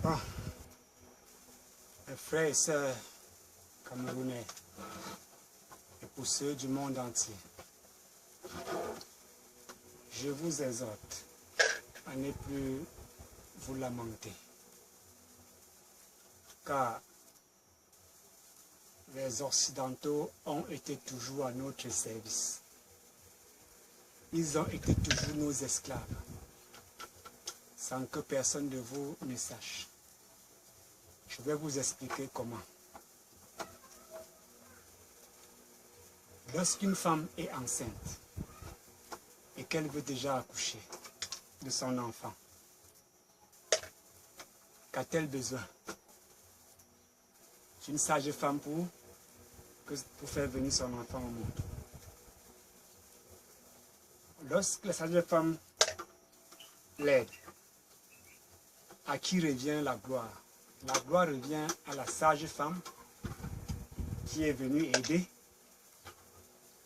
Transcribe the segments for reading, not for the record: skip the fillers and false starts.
Bon, mes frères et sœurs camerounais et pour ceux du monde entier, je vous exhorte à ne plus vous lamenter, car les Occidentaux ont été toujours à notre service. Ils ont été toujours nos esclaves, sans que personne de vous ne sache. Je vais vous expliquer comment. Lorsqu'une femme est enceinte et qu'elle veut déjà accoucher de son enfant, qu'a-t-elle besoin? D'une sage-femme pour faire venir son enfant au monde. Lorsque la sage-femme l'aide, à qui revient la gloire? La gloire revient à la sage-femme qui est venue aider,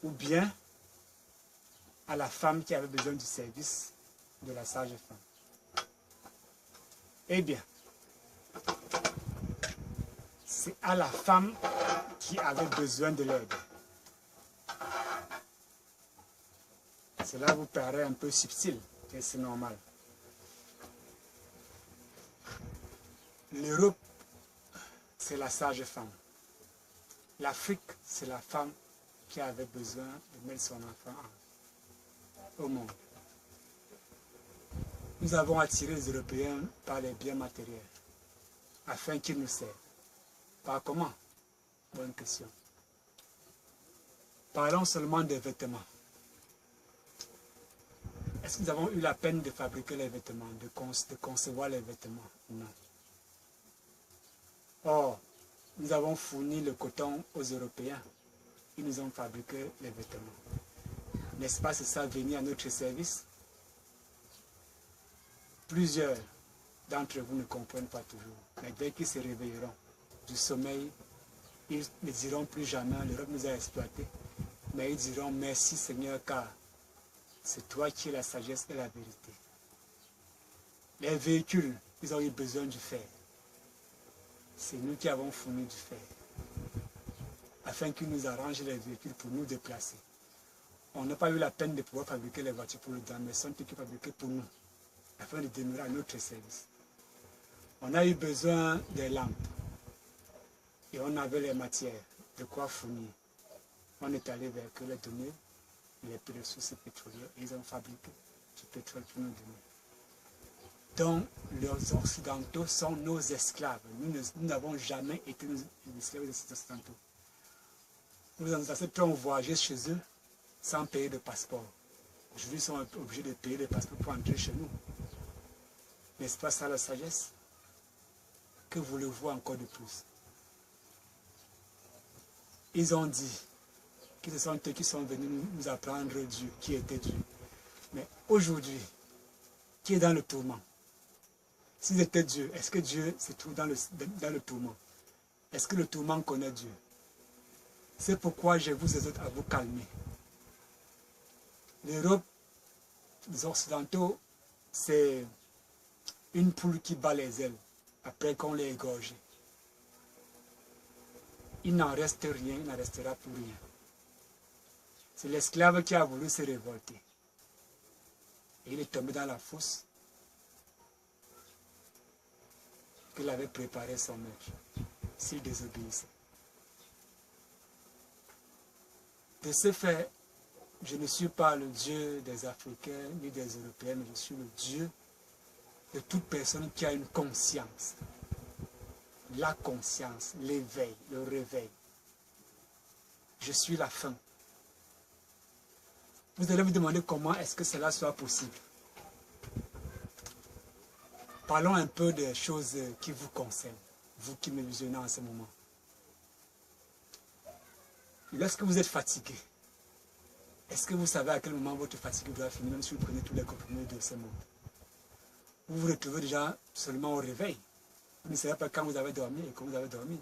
ou bien à la femme qui avait besoin du service de la sage-femme. Eh bien, c'est à la femme qui avait besoin de l'aide. Cela vous paraît un peu subtil, et c'est normal. L'Europe, c'est la sage-femme. L'Afrique, c'est la femme qui avait besoin de mettre son enfant au monde. Nous avons attiré les Européens par les biens matériels, afin qu'ils nous servent. Par comment? Bonne question. Parlons seulement des vêtements. Est-ce que nous avons eu la peine de fabriquer les vêtements, de concevoir les vêtements? Non. Or, nous avons fourni le coton aux Européens. Ils nous ont fabriqué les vêtements. N'est-ce pas, c'est ça venir à notre service? Plusieurs d'entre vous ne comprennent pas toujours. Mais dès qu'ils se réveilleront du sommeil, ils ne diront plus jamais, l'Europe nous a exploités. Mais ils diront merci Seigneur, car c'est toi qui es la sagesse et la vérité. Les véhicules, ils ont eu besoin du fer. C'est nous qui avons fourni du fer, afin qu'ils nous arrangent les véhicules pour nous déplacer. On n'a pas eu la peine de pouvoir fabriquer les voitures pour le temps, mais sont qui fabriqués pour nous, afin de demeurer à notre service. On a eu besoin des lampes, et on avait les matières, de quoi fournir. On est allé vers eux les donner les ressources pétrolières, et ils ont fabriqué du pétrole pour nous donner. Donc, les Occidentaux sont nos esclaves. Nous n'avons jamais été les esclaves des Occidentaux. Nous acceptons voyager chez eux sans payer de passeport. Aujourd'hui, ils sont obligés de payer des passeports pour entrer chez nous. N'est-ce pas ça la sagesse? Que voulez-vous encore de plus? Ils ont dit que ce sont eux qui sont venus nous apprendre Dieu, qui était Dieu. Mais aujourd'hui, qui est dans le tourment? S'ils étaient Dieu, est-ce que Dieu se trouve dans le tourment? Est-ce que le tourment connaît Dieu? C'est pourquoi je vous exhorte à vous calmer. L'Europe, les Occidentaux, c'est une poule qui bat les ailes après qu'on l'ait égorgée. Il n'en reste rien, il n'en restera plus rien. C'est l'esclave qui a voulu se révolter. Et il est tombé dans la fosse qu'il avait préparé son maître, s'il désobéissait. De ce fait, je ne suis pas le Dieu des Africains ni des Européens, mais je suis le Dieu de toute personne qui a une conscience. La conscience, l'éveil, le réveil. Je suis la fin. Vous allez vous demander comment est-ce que cela soit possible. Parlons un peu des choses qui vous concernent, vous qui me visionnez en ce moment. Lorsque vous êtes fatigué, est-ce que vous savez à quel moment votre fatigue doit finir, même si vous prenez tous les comprimés de ce monde? Vous vous retrouvez déjà seulement au réveil. Vous ne savez pas quand vous avez dormi et comment vous avez dormi.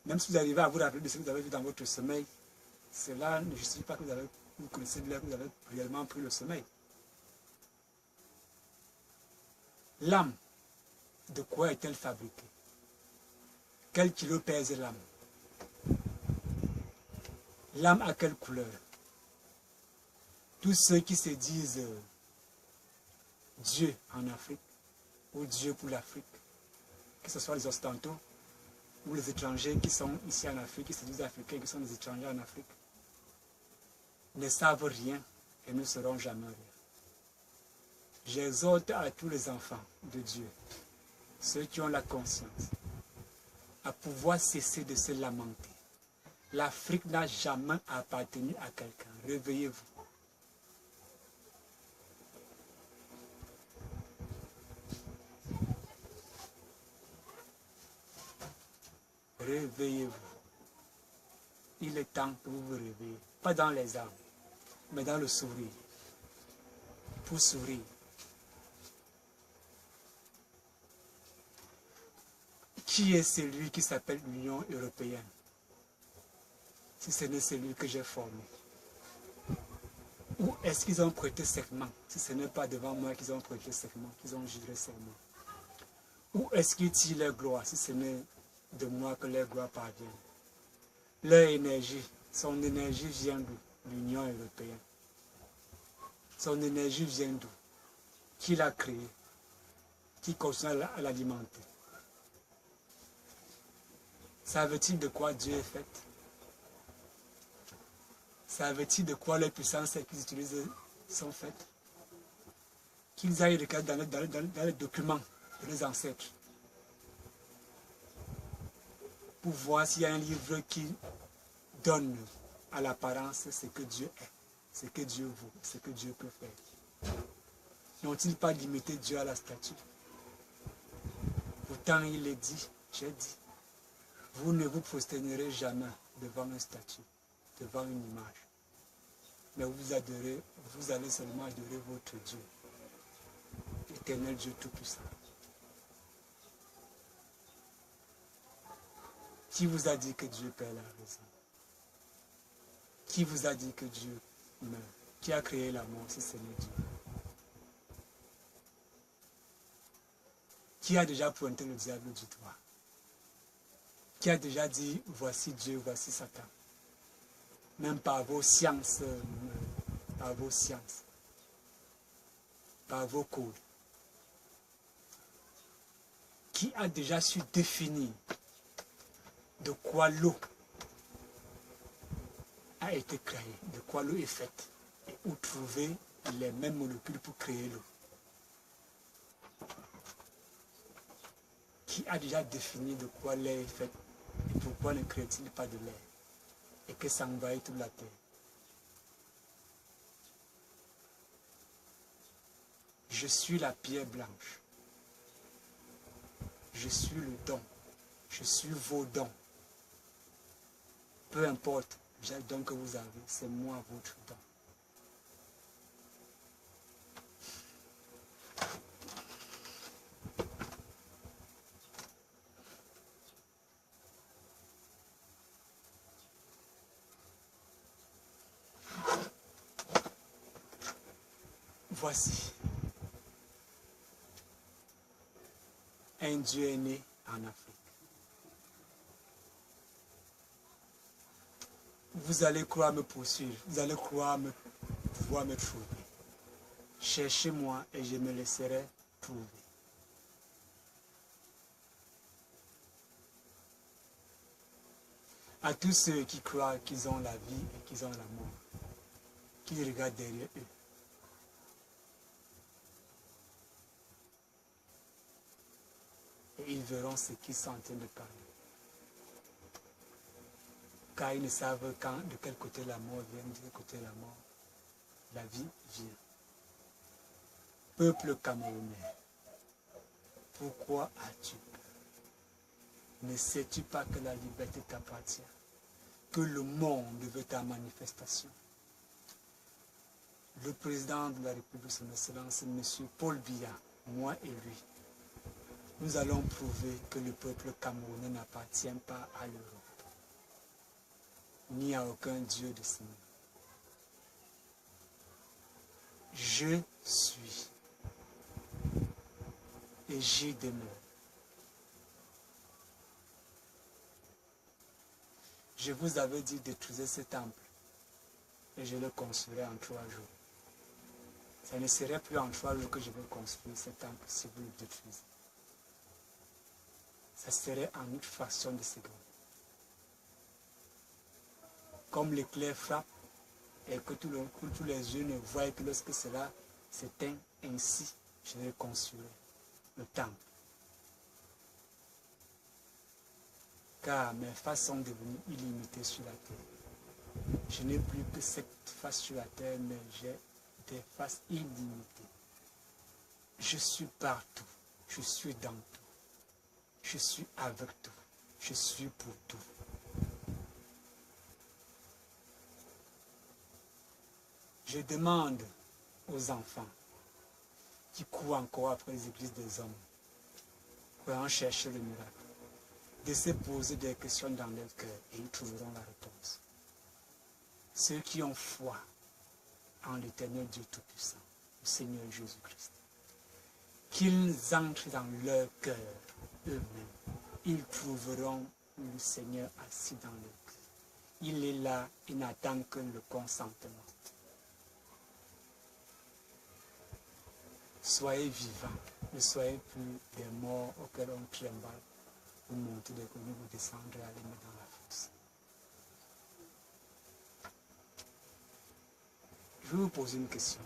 Même si vous arrivez à vous rappeler de ce que vous avez vu dans votre sommeil, cela ne justifie pas que vous connaissez bien que vous avez réellement pris le sommeil. L'âme De quoi est-elle fabriquée? Quel kilo pèse l'âme? L'âme a quelle couleur? Tous ceux qui se disent Dieu en Afrique, ou Dieu pour l'Afrique, que ce soit les Occidentaux ou les étrangers qui sont ici en Afrique, qui se disent africains, qui sont des étrangers en Afrique, ne savent rien et ne sauront jamais rien. J'exhorte à tous les enfants de Dieu, ceux qui ont la conscience, à pouvoir cesser de se lamenter. L'Afrique n'a jamais appartenu à quelqu'un. Réveillez-vous. Réveillez-vous. Il est temps que vous vous réveillez. Pas dans les armes, mais dans le sourire. Pour sourire. Qui est celui qui s'appelle l'Union européenne? Si ce n'est celui que j'ai formé. Où est-ce qu'ils ont prêté serment? Si ce n'est pas devant moi qu'ils ont prêté serment, qu'ils ont juré serment. Où est-ce qu'ils tirent leur gloire? Si ce n'est de moi que leur gloire parvient. Leur énergie, son énergie vient d'où? L'Union européenne. Son énergie vient d'où? Qui l'a créée? Qui continue à l'alimenter? Savent-ils de quoi Dieu est fait? Savent-ils de quoi les puissances qu'ils utilisent sont faites? Qu'ils aillent regarder dans les documents de leurs ancêtres pour voir s'il y a un livre qui donne à l'apparence ce que Dieu est, ce que Dieu vaut, ce que Dieu peut faire. N'ont-ils pas limité Dieu à la statue? Pourtant il est dit, j'ai dit, vous ne vous prosternerez jamais devant un statut, devant une image. Mais vous allez seulement adorer votre Dieu, l'éternel Dieu Tout-Puissant. Qui vous a dit que Dieu perd la raison? Qui vous a dit que Dieu meurt? Qui a créé la mort si ce n'est Dieu? Qui a déjà pointé le diable du doigt? Qui a déjà dit voici Dieu, voici Satan? Même par vos sciences, par vos codes. Qui a déjà su définir de quoi l'eau a été créée, de quoi l'eau est faite, et où trouver les mêmes molécules pour créer l'eau? Qui a déjà défini de quoi l'air est fait et pourquoi ne crée-t-il pas de l'air et que ça envahit toute la terre? Je suis la pierre blanche. Je suis le don. Je suis vos dons. Peu importe le don que vous avez, c'est moi votre don. Voici. Un Dieu est né en Afrique. Vous allez croire me poursuivre, vous allez croire pouvoir me trouver. Cherchez-moi et je me laisserai trouver. À tous ceux qui croient qu'ils ont la vie et qu'ils ont la mort, qu'ils regardent derrière eux. Et ils verront ce qu'ils sont en train de parler. Car ils ne savent quand, de quel côté la mort vient, de quel côté la vie vient. Peuple camerounais, pourquoi as-tu peur? Ne sais-tu pas que la liberté t'appartient? Que le monde veut ta manifestation? Le président de la République, son Excellence, M. Paul Biya, moi et lui, nous allons prouver que le peuple camerounais n'appartient pas à l'Europe, ni à aucun Dieu de ce monde. Je suis et j'y demeure. Je vous avais dit de détruire ce temple et je le construirai en 3 jours. Ça ne serait plus en 3 jours que je vais construire ce temple si vous le détruisez. Ça serait en une fraction de seconde. Comme l'éclair frappe et que tous les yeux ne voient que lorsque cela s'éteint, ainsi je vais construire le temple. Car mes faces sont devenues illimitées sur la terre. Je n'ai plus que 7 faces sur la terre, mais j'ai des faces illimitées. Je suis partout. Je suis dans tout. Je suis avec tout. Je suis pour tout. Je demande aux enfants qui courent encore après les églises des hommes pour en chercher le miracle, de se poser des questions dans leur cœur et ils trouveront la réponse. Ceux qui ont foi en l'éternel Dieu Tout-Puissant, le Seigneur Jésus-Christ, qu'ils entrent dans leur cœur eux-mêmes, ils trouveront le Seigneur assis dans leur cœur. Il est là, il n'attend que le consentement. Soyez vivants, ne soyez plus des morts auxquels on trimballe. Vous montez des connus, vous descendrez à les mettre dans la fosse. Je vais vous poser une question.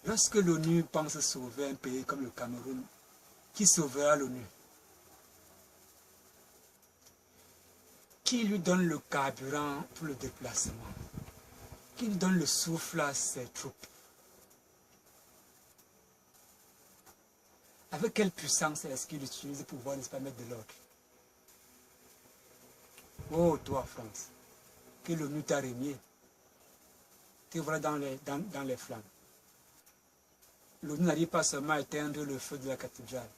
Lorsque l'ONU pense sauver un pays comme le Cameroun, qui sauvera l'ONU? Qui lui donne le carburant pour le déplacement? Qui lui donne le souffle à ses troupes? Avec quelle puissance est-ce qu'il utilise pour pouvoir, n'est-ce pas, mettre de l'ordre? Oh, toi, France, que l'ONU t'a régné. Tu voilà dans les flammes. L'ONU n'arrive pas seulement à éteindre le feu de la cathédrale.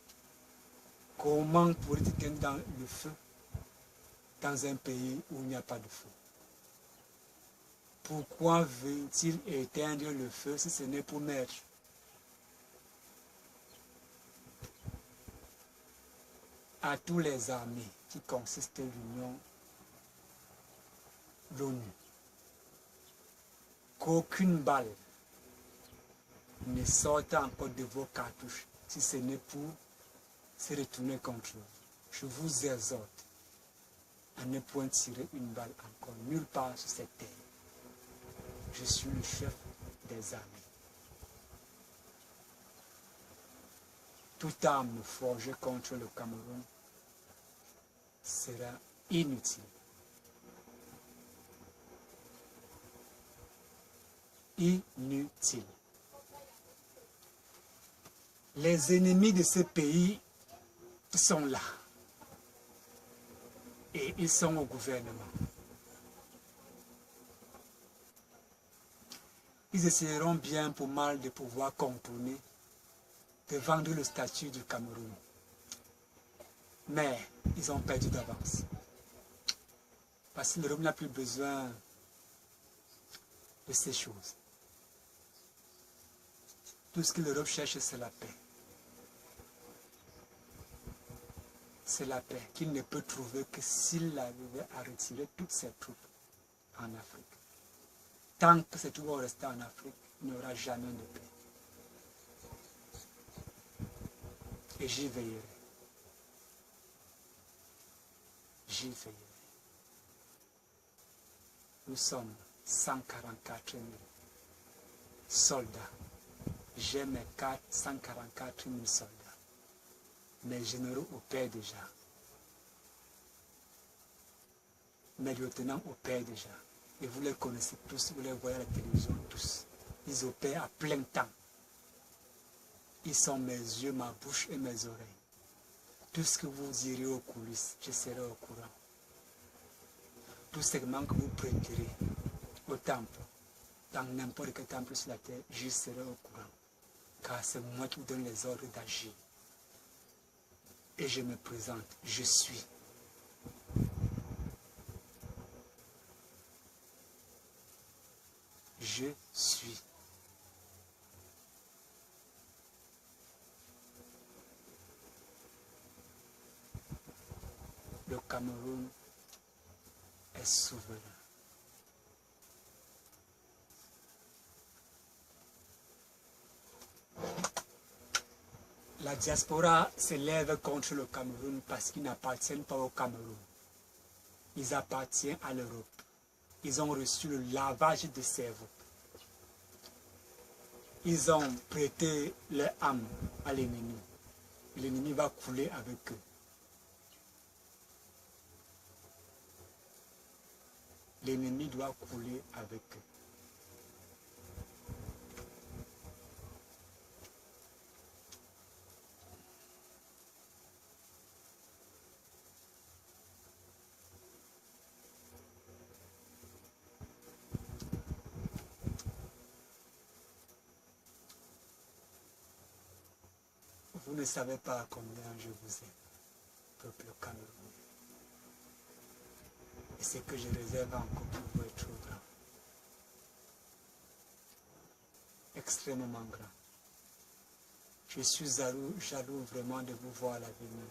Comment pourrait-il éteindre le feu dans un pays où il n'y a pas de feu? Pourquoi veut-il éteindre le feu si ce n'est pour mettre à tous les armées qui consistent l'Union, l'ONU, qu'aucune balle ne sorte encore de vos cartouches si ce n'est pour se retourner contre vous. Je vous exhorte à ne point tirer une balle encore nulle part sur cette terre. Je suis le chef des armées. Toute arme forgée contre le Cameroun sera inutile. Inutile. Les ennemis de ce pays sont là. Et ils sont au gouvernement. Ils essaieront bien pour mal de pouvoir contourner, de vendre le statut du Cameroun. Mais ils ont perdu d'avance. Parce que l'Europe n'a plus besoin de ces choses. Tout ce que l'Europe cherche, c'est la paix. C'est la paix qu'il ne peut trouver que s'il arrivait à retirer toutes ses troupes en Afrique. Tant que ces troupes vont rester en Afrique, il n'y aura jamais de paix. Et j'y veillerai. J'y veillerai. Nous sommes 144 000 soldats. J'ai mes 144 000 soldats. Mes généraux opèrent déjà. Mes lieutenants opèrent déjà. Et vous les connaissez tous, vous les voyez à la télévision tous. Ils opèrent à plein temps. Ils sont mes yeux, ma bouche et mes oreilles. Tout ce que vous direz aux coulisses, je serai au courant. Tout segment que vous prêterez au temple, dans n'importe quel temple sur la terre, je serai au courant. Car c'est moi qui vous donne les ordres d'agir. Et je me présente, je suis. Je suis. Le Cameroun est souverain. La diaspora s'élève contre le Cameroun parce qu'ils n'appartiennent pas au Cameroun. Ils appartiennent à l'Europe. Ils ont reçu le lavage de cerveau. Ils ont prêté leur âme à l'ennemi. L'ennemi va couler avec eux. L'ennemi doit couler avec eux. Vous ne savez pas combien je vous aime, peuple camerounais. Et ce que je réserve encore pour vous est trop grand. Extrêmement grand. Je suis jaloux vraiment de vous voir à l'avenir.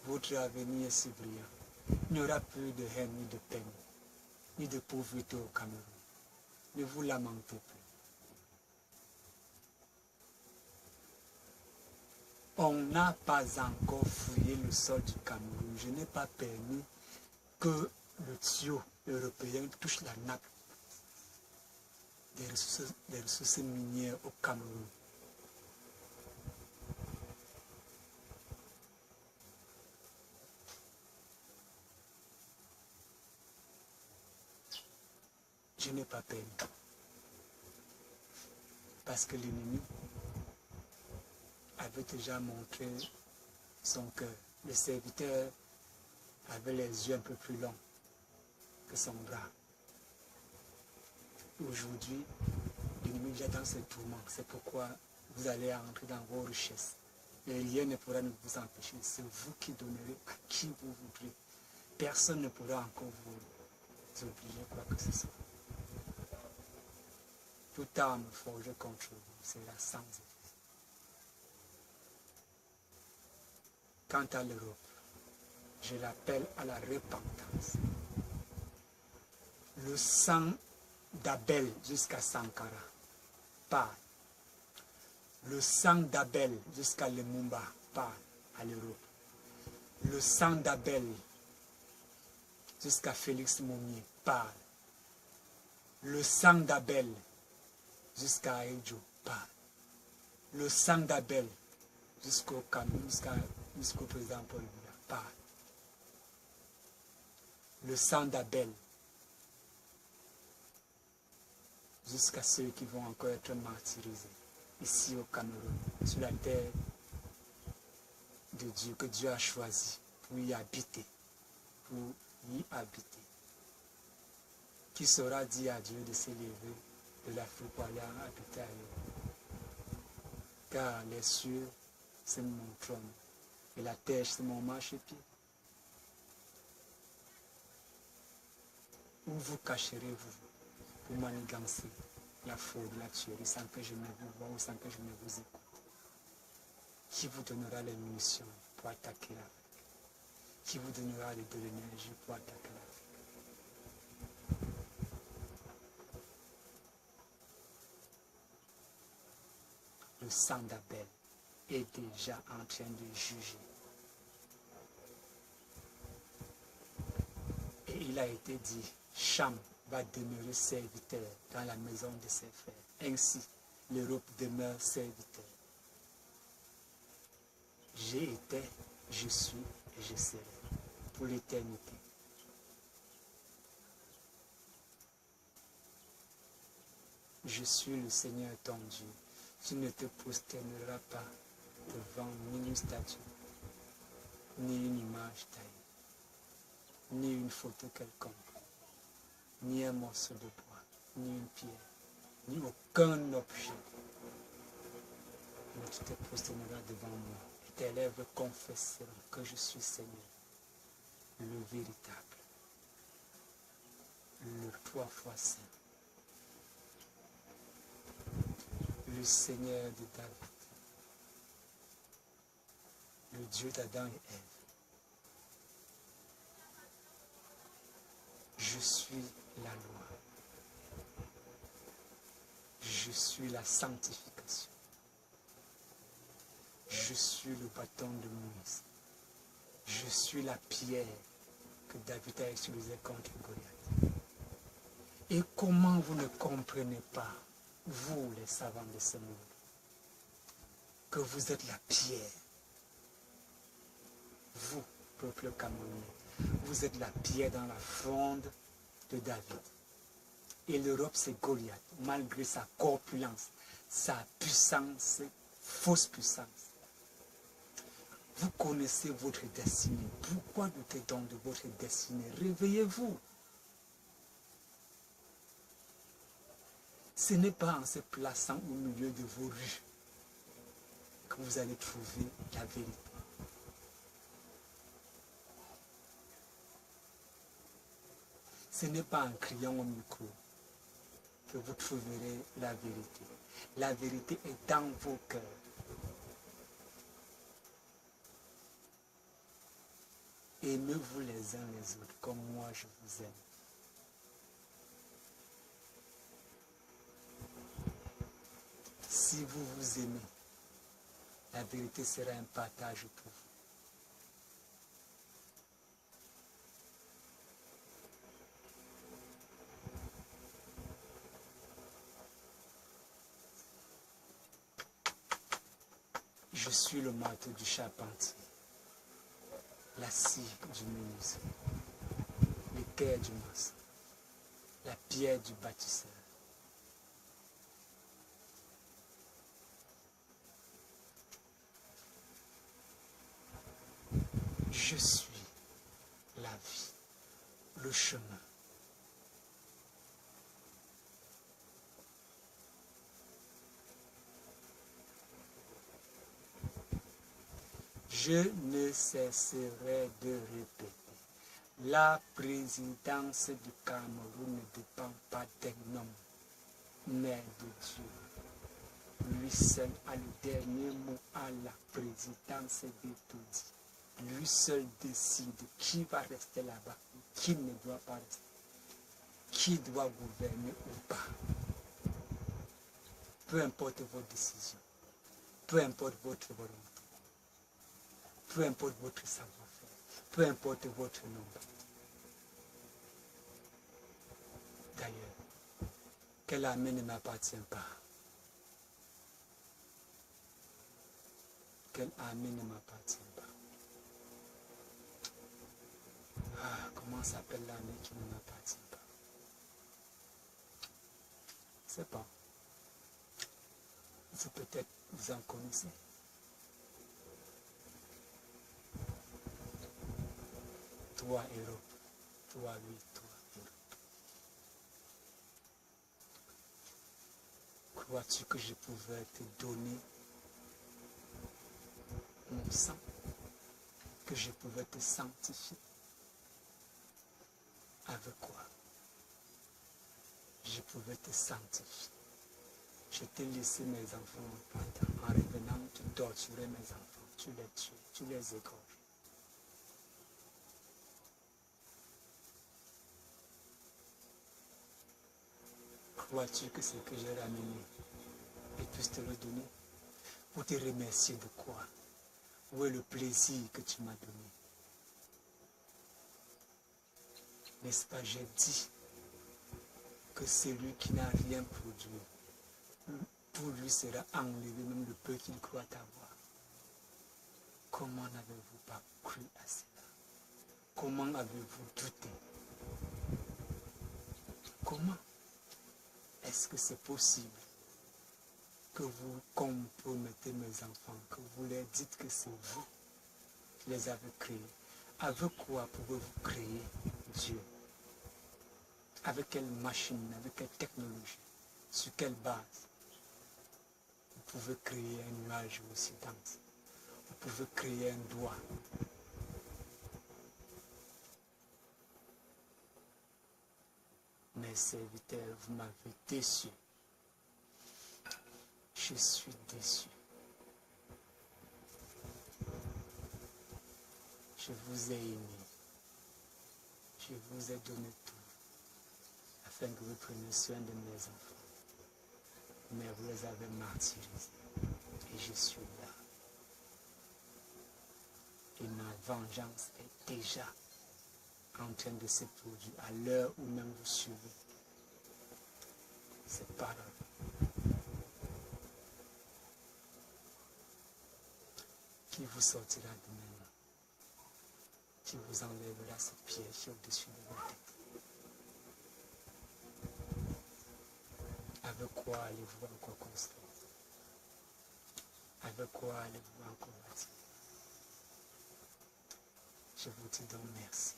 Votre avenir est si brillant. Il n'y aura plus de haine ni de peine, ni de pauvreté au Cameroun. Ne vous lamentez plus. On n'a pas encore fouillé le sol du Cameroun. Je n'ai pas permis que le tuyau européen touche la nappe des ressources minières au Cameroun. Je n'ai pas permis. Parce que l'ennemi avait déjà montré son cœur. Le serviteur avait les yeux un peu plus longs que son bras. Aujourd'hui, l'ennemi est déjà dans ses tourments. C'est pourquoi vous allez entrer dans vos richesses. Et rien ne pourra vous empêcher. C'est vous qui donnerez à qui vous voudrez. Personne ne pourra encore vous obliger quoi que ce soit. Toute arme forgée contre vous sera sans effet. Quant à l'Europe, je l'appelle à la repentance. Le sang d'Abel jusqu'à Sankara parle. Le sang d'Abel jusqu'à Lumumba parle à l'Europe. Le sang d'Abel jusqu'à Félix Mounier parle. Le sang d'Abel jusqu'à Aïdjo parle. Le sang d'Abel jusqu'au Cameroun, jusqu'au président Paul Biya parle. Le sang d'Abel jusqu'à ceux qui vont encore être martyrisés ici au Cameroun, sur la terre de Dieu, que Dieu a choisi pour y habiter, Qui saura dire à Dieu de s'élever de l'Afrique pour aller habiter ailleurs? Car les cieux, c'est mon trône, et la terre, c'est mon marchepied. Où vous cacherez-vous pour manigancer la fraude, la tuerie, sans que je ne vous voie ou sans que je ne vous écoute? Qui vous donnera les munitions pour attaquer l'Afrique? Qui vous donnera de l'énergie pour attaquer l'Afrique? Le sang d'Abel est déjà en train de juger. Et il a été dit, Cham va demeurer serviteur dans la maison de ses frères. Ainsi, l'Europe demeure serviteur. J'ai été, je suis et je serai pour l'éternité. Je suis le Seigneur ton Dieu. Tu ne te prosterneras pas devant ni une statue, ni une image taillée, ni une photo quelconque, ni un morceau de bois, ni une pierre, ni aucun objet. Mais tu te prosterneras devant moi, et tes lèvres confesseront que je suis Seigneur, le véritable, le 3 fois saint, le Seigneur de David, le Dieu d'Adam et Ève. Je suis la loi. Je suis la sanctification. Je suis le bâton de Moïse. Je suis la pierre que David a utilisée contre Goliath. Et comment vous ne comprenez pas, vous les savants de ce monde, que vous êtes la pierre? Vous, peuple camerounais, vous êtes la pierre dans la fronde de David. Et l'Europe, c'est Goliath, malgré sa corpulence, sa puissance, fausse puissance. Vous connaissez votre destinée. Pourquoi douter donc de votre destinée? Réveillez-vous. Ce n'est pas en se plaçant au milieu de vos rues que vous allez trouver la vérité. Ce n'est pas en criant au micro que vous trouverez la vérité. La vérité est dans vos cœurs. Aimez-vous les uns les autres comme moi je vous aime. Si vous vous aimez, la vérité sera un partage pour vous. Je suis le marteau du charpentier, la scie du menuisier, le cœur du maçon, la pierre du bâtisseur. Je suis la vie, le chemin. Je ne cesserai de répéter. La présidence du Cameroun ne dépend pas d'un homme, mais de Dieu. Lui seul a le dernier mot à la présidence des taudis. Lui seul décide qui va rester là-bas, qui ne doit pas rester, qui doit gouverner ou pas. Peu importe vos décisions, peu importe votre volonté, peu importe votre savoir-faire, peu importe votre nombre. D'ailleurs, quelle armée ne m'appartient pas. Quelle armée ne m'appartient pas. Ah, comment s'appelle l'armée qui ne m'appartient pas? Je ne sais pas. Vous peut-être vous en connaissez. Toi, héros. Toi, oui, toi, héros. Crois-tu que je pouvais te donner mon sang? Que je pouvais te sanctifier? Avec quoi? Je pouvais te sanctifier. Je t'ai laissé mes enfants en partant. En revenant, tu torturais mes enfants. Tu les tues, tu les égorges. Crois-tu que ce que j'ai ramené, je puisse te le donner? Pour te remercier de quoi? Où est le plaisir que tu m'as donné? N'est-ce pas, j'ai dit que celui qui n'a rien produit, pour lui sera enlevé même le peu qu'il croit avoir. Comment n'avez-vous pas cru à cela? Comment avez-vous douté? Comment est-ce que c'est possible que vous compromettez mes enfants, que vous leur dites que c'est vous qui les avez créés? Avec quoi pouvez-vous créer Dieu? Avec quelle machine, avec quelle technologie? Sur quelle base? Vous pouvez créer un nuage aussi dense. Vous pouvez créer un doigt. Mes serviteurs, vous m'avez déçu. Je suis déçu. Je vous ai aimé. Je vous ai donné tout. afin que vous preniez soin de mes enfants. Mais vous les avez martyrisés. Et je suis là. Et ma vengeance est déjà en train de se produire à l'heure où même vous suivez ces paroles. Qui vous sortira de mes mains, qui vous enlèvera cette pierre qui est au-dessus de vos têtes. Avec quoi allez-vous encore construire? Avec quoi allez-vous encore bâtir? Je vous dis donc merci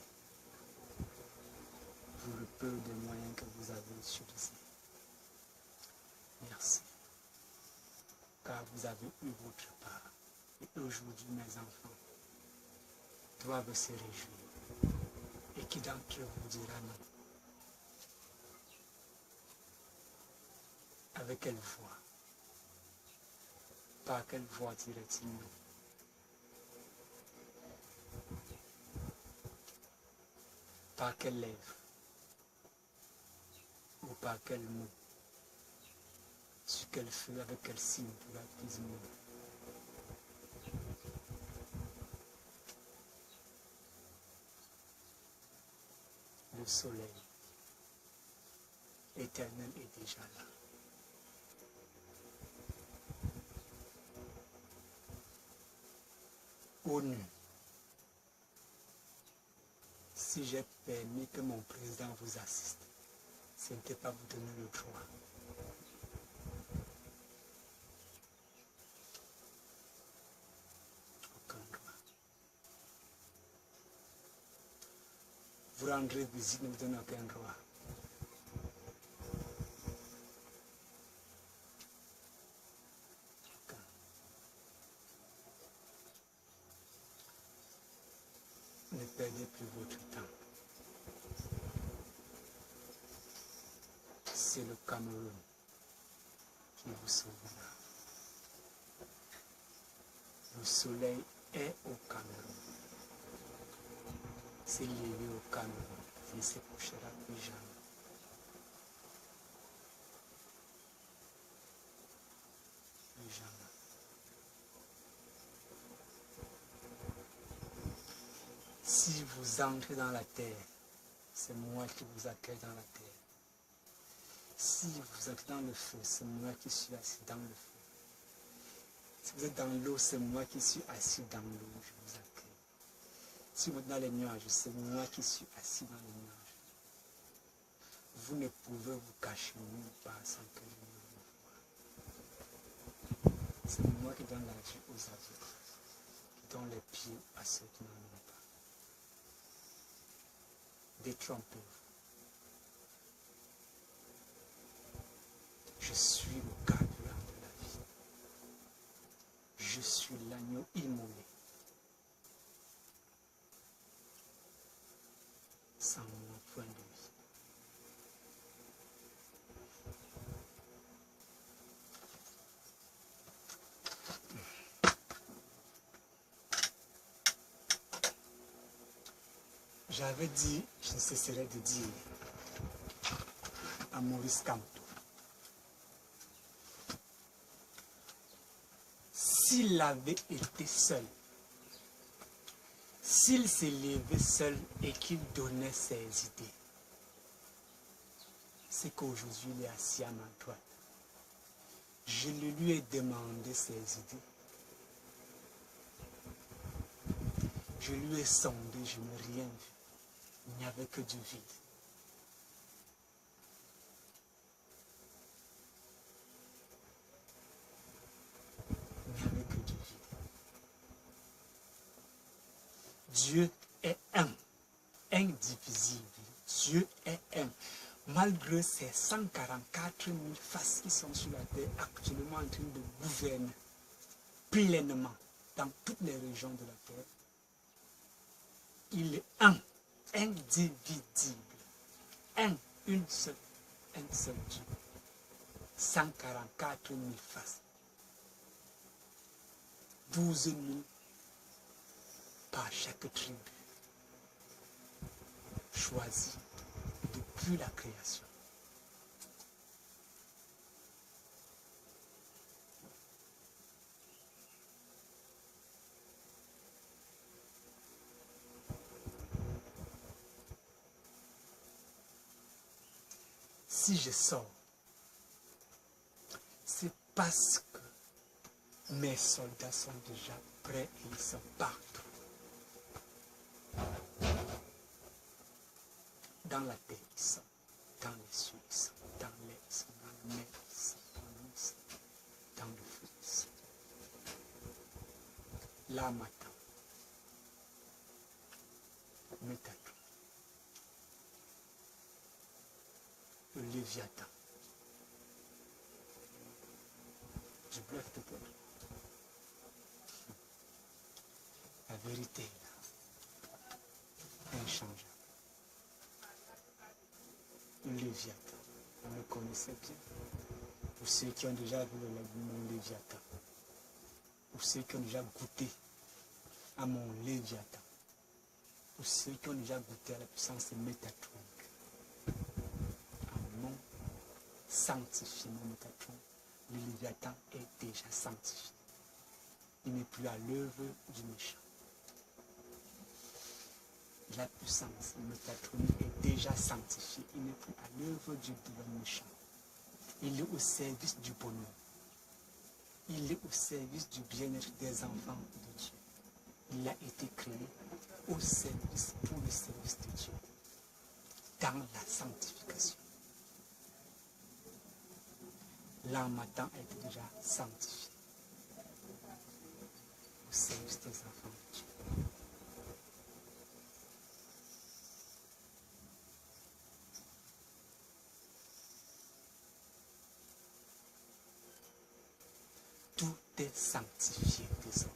pour le peu de moyens que vous avez utilisés. Merci, car vous avez eu votre part. Et aujourd'hui, mes enfants doivent se réjouir. Et qui d'entre vous dira non? Avec quelle voix? Par quelle voix dirait-il non? Par quelle lèvre? Ou par quel mot? Sur quel feu, avec quel signe pourra-t-il dire non? Le soleil éternel est déjà là. ONU, si j'ai permis que mon président vous assiste, ce n'était pas vous donner le droit. Aucun droit. Vous rendrez visite, ne vous donnez aucun droit. Aucun. Ne perdez plus votre temps. C'est le Cameroun qui vous sauvera. Le soleil est au Cameroun. S'il levé au Cameroun, il ne se couchera plus jamais. Plus jamais. Si vous entrez dans la terre, c'est moi qui vous accueille dans la terre. Si vous êtes dans le feu, c'est moi qui suis assis dans le feu. Si vous êtes dans l'eau, c'est moi qui suis assis dans l'eau, je vous accueille. Si vous êtes dans les nuages, c'est moi qui suis assis dans les nuages. Vous ne pouvez vous cacher nulle part sans que je ne vous voie. C'est moi qui donne la vie aux aveugles, qui donne les pieds à ceux qui n'en ont pas. Détrompez-vous. Je suis le carburant de la vie. Je suis l'agneau immolé. Sans mon point de vie. J'avais dit, je ne cesserai de dire à Maurice Kamto, s'il avait été seul, s'il s'est levé seul et qu'il donnait ses idées, c'est qu'aujourd'hui il est assis à ma droite. Je lui ai demandé ses idées. Je lui ai sondé, je n'ai rien vu. Il n'y avait que du vide. Il n'y avait que du vide. Dieu est un, indivisible. Dieu est un. Malgré ces 144 000 faces qui sont sur la terre, actuellement en train de gouverner pleinement dans toutes les régions de la terre, il est un, indivisible, un seul Dieu, 144 000 faces, 12 000 par chaque tribu, choisi depuis la création. si je sors, c'est parce que mes soldats sont déjà prêts et ils sont partout. Dans la terre, ils sont. Dans les cieux, ils sont. Dans l'air, ils sont. Dans la mer, ils sont. Dans l'eau, ils sont. Dans le feu, ils sont. Là, matin, Métatron, le Léviathan. Je bluffe peut-être. La vérité est là, inchangeable. Le Léviathan, vous le connaissez bien. Pour ceux qui ont déjà vu mon Léviathan, pour ceux qui ont déjà goûté à mon Léviathan, pour ceux qui ont déjà goûté à la puissance métatronique, à mon sanctifié, mon métatron, le Léviathan est déjà sanctifié. Il n'est plus à l'œuvre du méchant. La puissance métatronique est déjà sanctifiée. Il n'est plus à l'œuvre du méchant. Il est au service du bonheur. Il est au service du bien-être des enfants de Dieu. Il a été créé au service, pour le service de Dieu, dans la sanctification. L'âme Adam a été déjà sanctifié au service des enfants de Dieu. Tout est sanctifié désormais.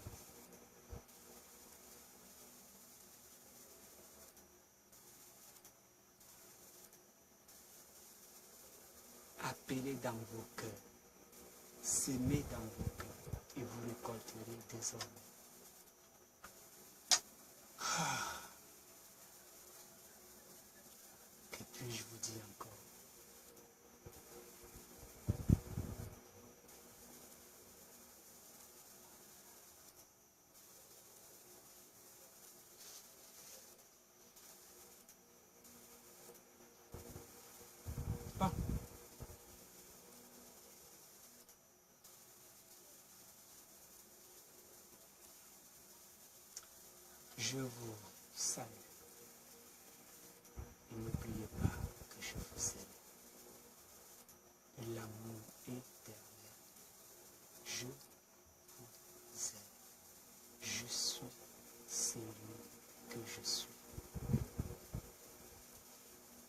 Appelez dans vos cœurs, semez dans vos cœurs et vous récolterez désormais. Que puis-je vous dire encore? Bon. Je vous salue. Et n'oubliez pas que je vous aime. L'amour éternel. Je vous aime. Je suis celui que je suis.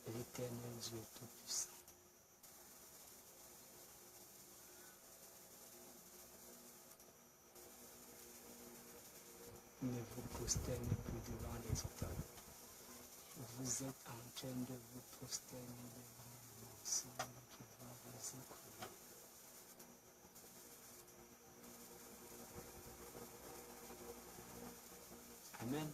L'éternel Dieu Tout-Puissant. Ne vous prosternez plus devant les auteurs. Vous êtes en train de vous prosterner devant l'ensemble qui va vous écouter. Amen.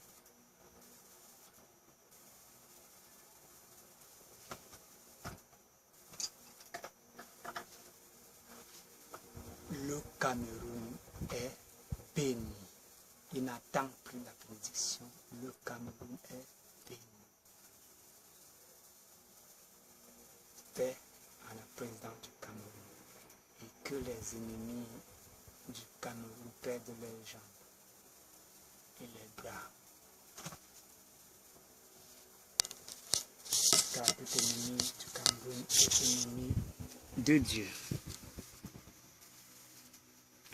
Le Cameroun est béni. Il n'attend plus la bénédiction. Le Cameroun est béni. Paix à la présidente du Cameroun. Et que les ennemis du Cameroun perdent leurs jambes et les bras. Car tout ennemi du Cameroun est ennemi de Dieu.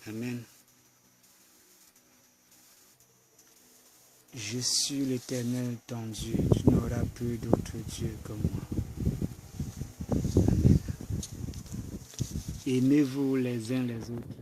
Amen. Je suis l'Éternel ton Dieu, tu n'auras plus d'autre Dieu que moi. Amen. Aimez-vous les uns les autres.